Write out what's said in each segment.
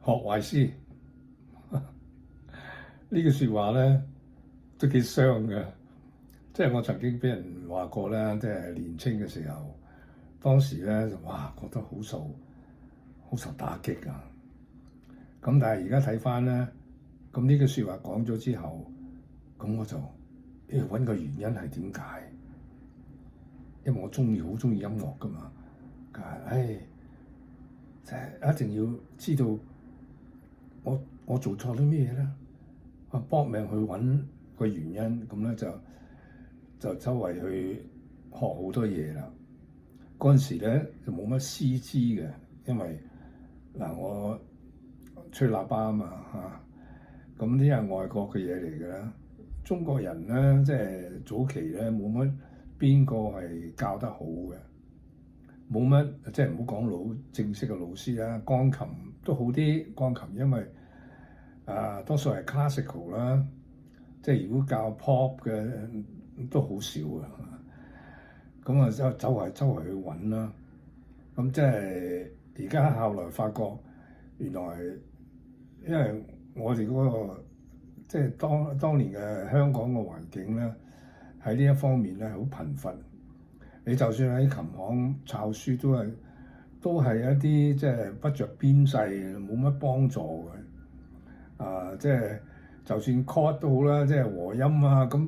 學壞師呢句説話咧都幾傷嘅。即係我曾經俾人話過咧，即係年青嘅時候，當時咧就哇覺得好受打擊啊！咁但係而家睇翻咧，咁呢句説話講咗之後，咁我就要揾個原因係點解？因為我好中意音樂噶嘛。即係一定要知道我做錯啲咩咧？搏命去揾個原因，咁咧就周圍去學好多嘢啦。嗰陣時咧就冇乜師資嘅，因為我吹喇叭啊嘛嚇，咁呢係外國嘅嘢嚟嘅啦。中國人咧即係早期咧冇乜邊個係教得好嘅，冇乜即係唔好講正式嘅老師啦。鋼琴都好啲，鋼琴因為多數係 classical 啦，即係如果教 pop 嘅都好少啊。咁啊周圍去揾啦。咁即係而家後來發覺，原來因為我哋嗰個即係當年嘅香港嘅環境咧，喺呢一方面咧好貧乏。你就算喺琴行抄書都係一啲即係不着邊際，冇乜幫助嘅。即係就算 chord 都好啦，即係和音啊，咁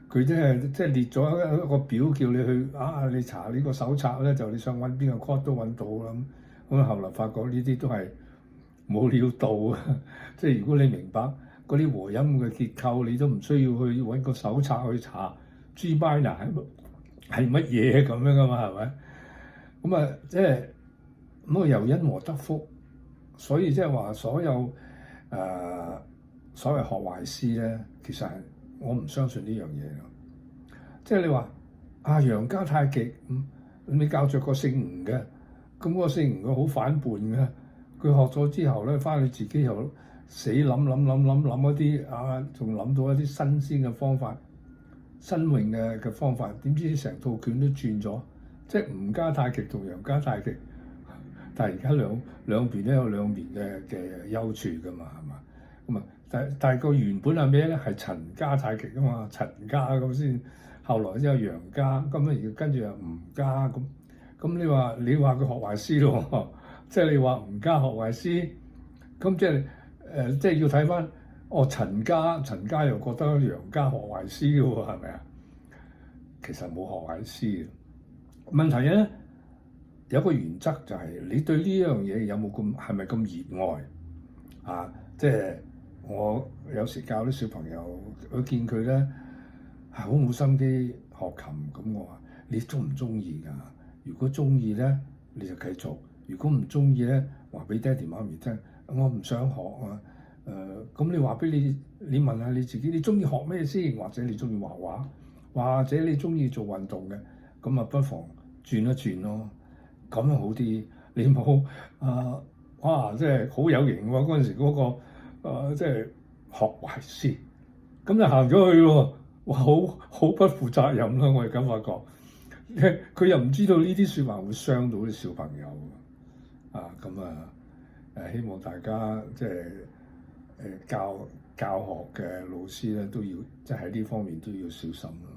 佢即係列咗一個表叫你去你查呢個手冊咧，就你想揾邊個 chord 都揾到啦。咁後來發覺呢啲都係冇料到啊！即係如果你明白嗰啲和音嘅結構，你都唔需要去揾個手冊去查 G minor 係乜嘢咁樣噶嘛，係咪？咁即係咁又因禍得福，所以即係話所謂學壞師咧，其實係我唔相信呢樣嘢咯。即係你話楊家太極你教着個姓吳嘅，咁個姓吳佢好反叛嘅，佢學咗之後咧，翻去自己又死諗一啲仲諗到一啲新鮮嘅方法、新穎嘅方法，點知成套拳都轉咗，即係吳家太極同楊家太極，但係而家兩邊都有兩邊嘅優處噶嘛，係嘛？咁但係個原本係咩咧？係陳家太極啊嘛，陳家咁先，後來之後楊家，咁而跟住又吳家咁你話佢學壞師咯？即係你話吳家學壞師，咁即係要睇翻陳家又覺得楊家學壞師嘅喎，係咪啊？其實冇學壞師嘅問題咧，有個原則就係你對呢樣嘢有冇係咪咁熱愛即係我有時教啲小朋友，我見佢咧係好冇心機學琴，咁我話你中唔中意㗎？如果中意咧，你就繼續；如果唔中意咧，話俾爹哋媽咪聽，我唔想學啊。咁你話俾你問下你自己，你中意學咩先？或者你中意畫畫，或者你中意做運動嘅，咁不妨轉一轉咯，咁樣好啲。你冇即係好有型喎！嗰陣時嗰個即係學壞師，咁就行咗去喎，哇！好不負責任啦，我係咁發覺。佢又唔知道呢啲説話會傷到啲小朋友希望大家即係教學嘅老師咧都要即係喺呢方面都要小心咯。